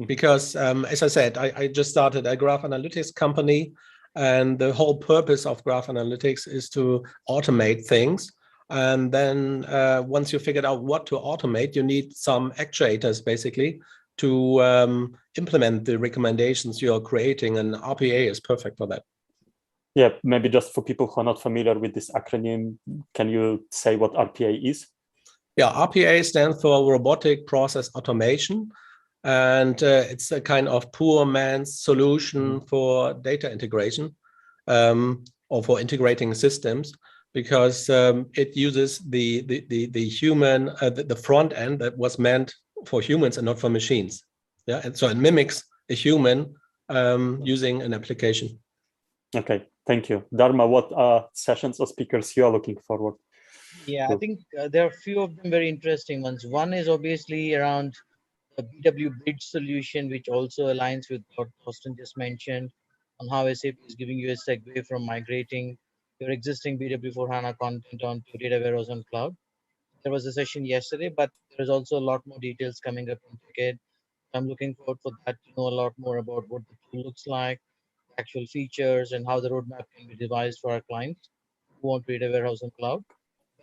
because, as I said, I just started a graph analytics company, and the whole purpose of graph analytics is to automate things. And then once you figured out what to automate, you need some actuators basically to implement the recommendations you're creating, and RPA is perfect for that. Yeah, maybe just for people who are not familiar with this acronym, can you say what RPA is? Yeah, RPA stands for Robotic Process Automation, and it's a kind of poor man's solution for data integration or for integrating systems, because it uses the human, the front end that was meant for humans and not for machines. Yeah, and so it mimics a human using an application. Okay, thank you. Dharma, what sessions or speakers you are looking forward? Yeah, I think there are a few of them very interesting ones. One is obviously around the BW bridge solution, which also aligns with what Thorsten just mentioned on how SAP is giving you a segue from migrating your existing BW for HANA content onto data warehouse on cloud. There was a session yesterday, but there's also a lot more details coming up in Decade. I'm looking forward for that to know a lot more about what the tool looks like, actual features, and how the roadmap can be devised for our clients who want data warehouse on cloud.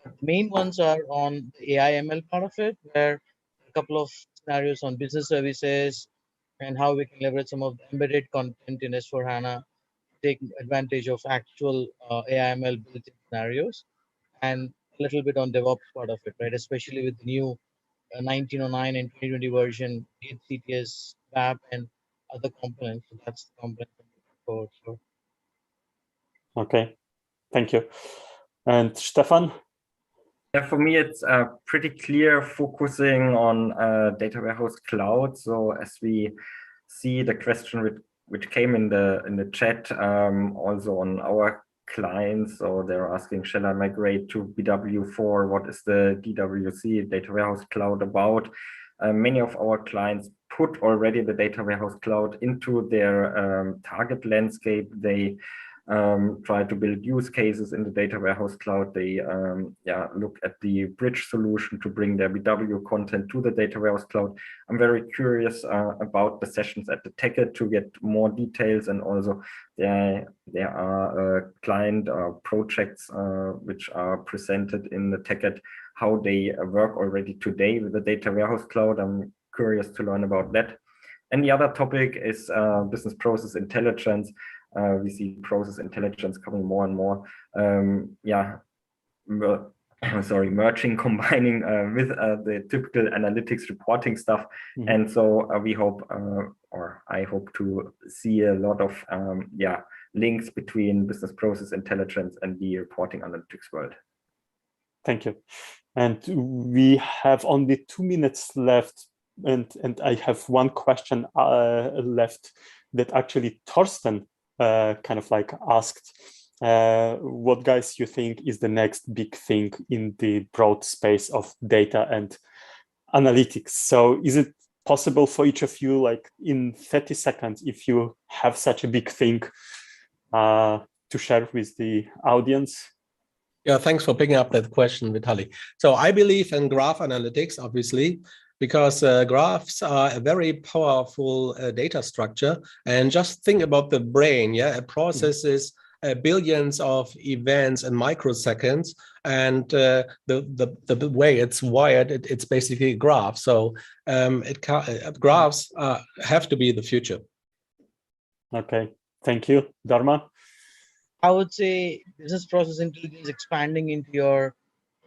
The main ones are on the AI ML part of it, where a couple of scenarios on business services and how we can leverage some of the embedded content in S4HANA, take advantage of actual AI ML built scenarios, and a little bit on DevOps part of it, right? Especially with the new 1909 and 2020 version, CTS, WAP, and other components. So that's the component I'm looking forward for. Okay, thank you. And Stefan? Yeah, for me, it's pretty clear focusing on data warehouse cloud. So as we see the question which came in the chat, also on our clients, so they're asking, shall I migrate to BW4? What is the DWC, data warehouse cloud, about? Many of our clients put already the data warehouse cloud into their target landscape. They try to build use cases in the data warehouse cloud. They look at the bridge solution to bring their BW content to the data warehouse cloud. I'm very curious about the sessions at the TechEd to get more details, and also there are client projects which are presented in the TechEd, how they work already today with the data warehouse cloud. I'm curious to learn about that. And the other topic is business process intelligence. We see process intelligence coming more and more. Merging, combining with the typical analytics reporting stuff. And so we hope, or I hope to see a lot of links between business process intelligence and the reporting analytics world. Thank you. And we have only 2 minutes left, and I have one question left that actually Thorsten kind of like asked, what, guys, you think is the next big thing in the broad space of data and analytics? So is it possible for each of you, like in 30 seconds, if you have such a big thing to share with the audience? Yeah, thanks for picking up that question, Vitaly. So I believe in graph analytics, obviously, because graphs are a very powerful data structure. And just think about the brain. Yeah, it processes billions of events in microseconds, and the way it's wired, it's basically a graph. So graphs have to be the future. Okay, thank you, Dharma. I would say business process intelligence expanding into your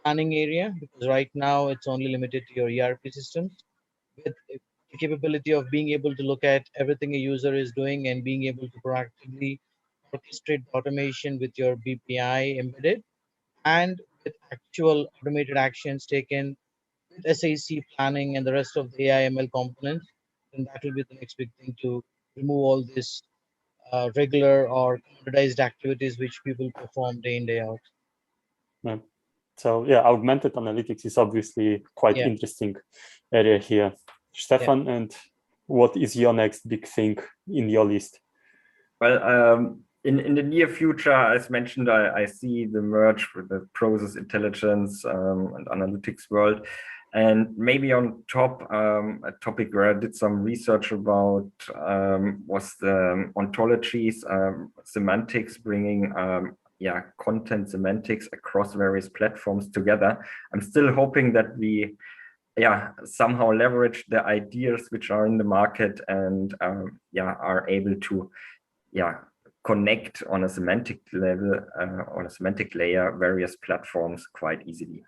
planning area, because right now it's only limited to your ERP systems, with the capability of being able to look at everything a user is doing and being able to proactively orchestrate automation with your BPI embedded, and with actual automated actions taken with SAC planning and the rest of the AI ML components. Then that will be the next big thing, to remove all this regular or commoditized activities which people perform day in, day out. Yeah. So yeah, augmented analytics is obviously quite interesting area here. Stefan, and what is your next big thing in your list? Well, in the near future, as mentioned, I see the merge with the process intelligence and analytics world. And maybe on top, a topic where I did some research about was the ontologies, semantics, bringing content semantics across various platforms together. I'm still hoping that we somehow leverage the ideas which are in the market and are able to connect on a semantic level, on a semantic layer, various platforms quite easily.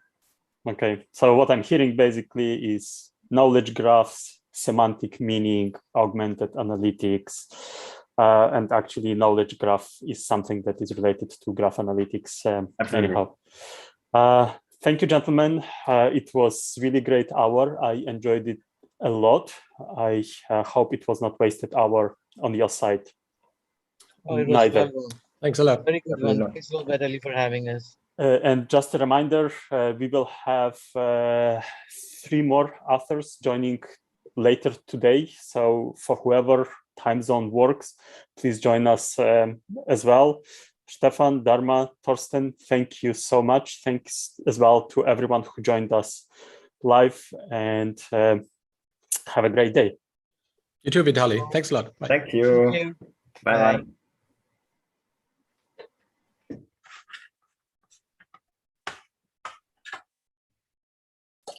Okay, so what I'm hearing basically is knowledge graphs, semantic meaning, augmented analytics, and actually knowledge graph is something that is related to graph analytics. Anyhow, thank you, gentlemen. It was really great hour. I enjoyed it a lot. I hope it was not wasted hour on your side. Oh, it was Neither. well. Thanks a lot. Very good one. Thanks a lot, Vitaly, for having us. And just a reminder, we will have 3 more authors joining later today. So for whoever time zone works, please join us as well. Stefan, Dharma, Thorsten, thank you so much. Thanks as well to everyone who joined us live, and have a great day. You too, Vitaly. Thanks a lot. Bye. Thank you. Thank you. Bye. Bye.